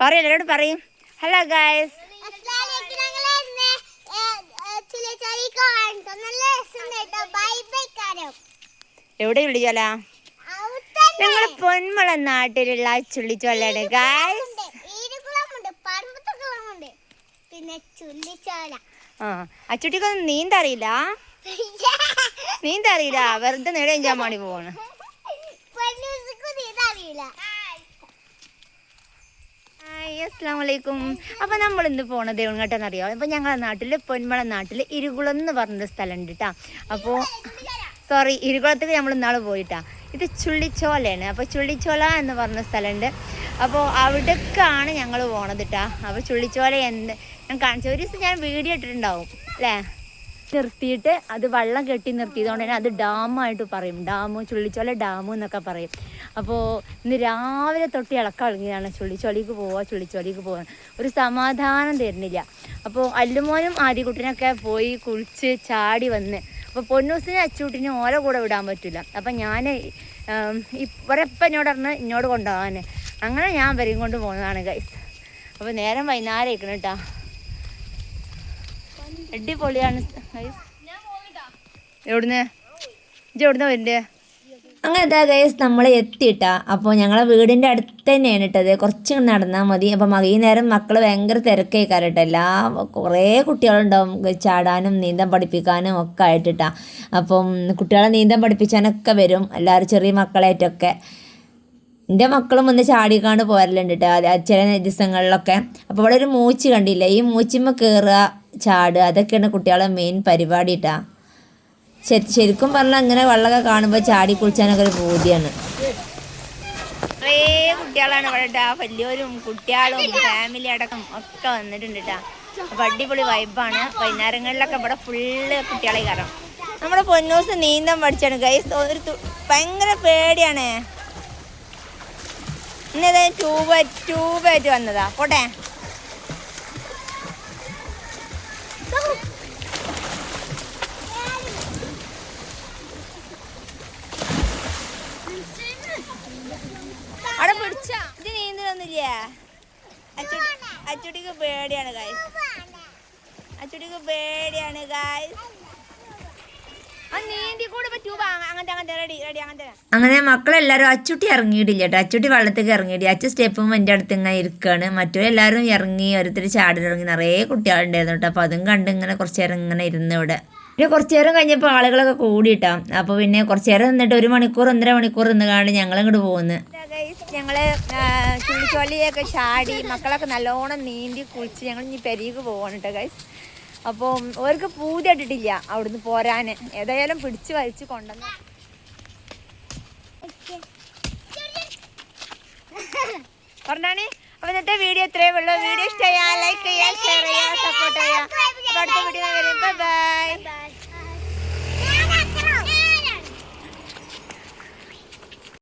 പറയും എല്ലാവരോടും പറയും. Hello guys. എവിടെ ചുള്ളിച്ചോല? ഞങ്ങൾ പൊന്മള നാട്ടിലുള്ള ചുള്ളിച്ചോലയാണ് ഗൈസ്. അച്ചുട്ടിക്കൊന്നും നീന്തറിയില്ല, വെറുതെ നേടെ എഞ്ചാൻ വേണ്ടി പോവാണ്. അസ്സലാമലൈക്കും. അപ്പൊ നമ്മൾ ഇന്ന് പോണത് എങ്ങോട്ടെന്നറിയോ? അപ്പൊ ഞങ്ങളുടെ നാട്ടില് പൊന്മള നാട്ടില് ഇരുകുളം എന്ന് പറഞ്ഞ സ്ഥലം ഉണ്ട് കേട്ടാ. അപ്പോൾ ഇരുകുളത്തേക്ക് നമ്മൾ ഇന്നാൾ പോയിട്ടാ. ഇത് ചുള്ളിച്ചോലയാണ്. അപ്പോൾ ചുള്ളിച്ചോല എന്ന് പറഞ്ഞ സ്ഥലമുണ്ട്. അപ്പോൾ അവിടേക്കാണ് ഞങ്ങൾ പോണത് കേട്ടാ. അപ്പോൾ ചുള്ളിച്ചോല ഞാൻ കാണിച്ച ഒരു ദിവസം ഞാൻ വീഡിയോ ഇട്ടിട്ടുണ്ടാവും അല്ലേ? നിർത്തിയിട്ട് അത് വെള്ളം കെട്ടി നിർത്തിയതുകൊണ്ട് തന്നെ അത് ഡാമായിട്ട് പറയും. ചുള്ളിച്ചോല ഡാം എന്നൊക്കെ പറയും. അപ്പോൾ ഇന്ന് രാവിലെ തൊട്ട് ഇളക്കിറങ്ങിയതാണ് ചുള്ളിച്ചോലിക്ക് പോവാൻ. ഒരു സമാധാനം തരുന്നില്ല. അപ്പോൾ അല്ലുമോനും ആദ്യക്കുട്ടിനൊക്കെ പോയി കുളിച്ച് ചാടി വന്ന്. അപ്പോൾ പൊന്നൂസിനും അച്ചൂട്ടിനും ഓരോ കൂടെ വിടാൻ പറ്റില്ല. അപ്പം ഞാൻ ഇവരെപ്പം എന്നോട് കൊണ്ടുപോകാൻ, അങ്ങനെ ഞാൻ വരെയും കൊണ്ട് പോകുന്നതാണ് ഗൈസ്. അപ്പോൾ നേരം വൈകുന്നേരം ആയിക്കണം കേട്ടോ. അടിപൊളിയാണ് ഗൈസ്. എവിടുന്ന വരണ്ടേ? അങ്ങനെ ഇതാ ഗൈസ് നമ്മൾ എത്തിയിട്ടാ. അപ്പോൾ ഞങ്ങളെ വീടിൻ്റെ അടുത്ത് തന്നെയാണ് ഇട്ടത്, കുറച്ച് നടന്നാൽ മതി. അപ്പം ഈ നേരം മക്കൾ ഭയങ്കര തിരക്കേക്കാരട്ടോ. കുറേ കുട്ടികളുണ്ടാവും ചാടാനും നീന്തം പഠിപ്പിക്കാനും ഒക്കെ ആയിട്ടിട്ടാ. അപ്പം കുട്ടികളെ നീന്തം പഠിപ്പിക്കാനൊക്കെ വരും എല്ലാവരും, ചെറിയ മക്കളായിട്ടൊക്കെ. എൻ്റെ മക്കളും ഒന്ന് ചാടിക്കാണ്ട് പോരലുണ്ട് കേട്ടോ ചില ദിവസങ്ങളിലൊക്കെ. അപ്പോൾ ഇവിടെ ഒരു മൂച്ചി കണ്ടില്ല, ഈ മൂച്ചിമ്മ കയറുക ചാടുക അതൊക്കെയാണ് കുട്ടികളെ മെയിൻ പരിപാടി കേട്ടാ. ശരിക്കും പറഞ്ഞാൽ അങ്ങനെ വെള്ളമൊക്കെ കാണുമ്പോൾ ചാടി കുളിച്ചാനൊക്കെ ഒരു പൂതിയാണ്. കുറേ കുട്ടികളാണ് ഇവിടെ കേട്ടോ. വലിയവരും കുട്ടികളും ഫാമിലി അടക്കം ഒക്കെ വന്നിട്ടുണ്ട് കേട്ടോ. അപ്പോൾ അടിപൊളി വൈബാണ്. വൈകുന്നേരങ്ങളിലൊക്കെ ഇവിടെ ഫുള്ള് കുട്ടികളെ കയറാം. നമ്മുടെ പൊന്നൂസ് നീന്തം പഠിച്ചാണ് ഗൈസ്. ഭയങ്കര പേടിയാണ്. ഇന്നത് ട്യൂബായിട്ട് വന്നതാ. പോട്ടെ. അവിടെ പിടിച്ച ഇത് നീന്തലൊന്നുമില്ല. അച്ചുട്ടിക്ക് പേടിയാണ് ഗൈസ്. അങ്ങനെ മക്കളെല്ലാവരും അച്ചുട്ടി ഇറങ്ങിയിട്ടില്ല കേട്ടോ. അച്ചുട്ടി വെള്ളത്തേക്ക് ഇറങ്ങിയിട്ട് അച്ചു സ്റ്റെപ്പും എൻ്റെ അടുത്ത് ഇങ്ങനെ ഇരിക്കുകയാണ്. മറ്റവരെല്ലാവരും ഇറങ്ങി, ഓരോരുത്തർ ചാടിലിറങ്ങി. നിറയെ കുട്ടികളുണ്ടായിരുന്നു കേട്ടോ. അപ്പോൾ അതും കണ്ട് ഇങ്ങനെ കുറച്ച് നേരം ഇങ്ങനെ ഇരുന്ന് ഇവിടെ. പിന്നെ കുറച്ച് നേരം കഴിഞ്ഞപ്പോൾ ആളുകളൊക്കെ കൂടിയിട്ടാ. അപ്പോൾ പിന്നെ കുറച്ച് നേരം നിന്നിട്ട് 1 മണിക്കൂർ 1.5 മണിക്കൂർ നിന്നുകാണ്ട് ഞങ്ങളിങ്ങോട്ട് പോകുന്നു. ഞങ്ങള് ചുള്ളിച്ചോലിയൊക്കെ ചാടി മക്കളൊക്കെ നല്ലോണം നീന്തി കുളിച്ച് ഞങ്ങൾ ഇനി പെരിക്ക് പോവാണ് കേട്ടോ ഗൈസ്. അപ്പോൾ അവർക്ക് പൂതിയിട്ടിട്ടില്ല അവിടുന്ന് പോരാൻ. ഏതായാലും പിടിച്ച് വലിച്ച് കൊണ്ടുവന്ന് പറഞ്ഞാണ്. അപ്പോൾ ഇന്നത്തെ വീഡിയോ ഇത്രയേ ഉള്ളൂ. വീഡിയോ ഇഷ്ടമായാൽ ലൈക്ക് ചെയ്യുക, ഷെയർ ചെയ്യുക, സപ്പോർട്ട് ചെയ്യുക. അപ്പോൾ അടുത്ത വീഡിയോ വരും. Bye bye.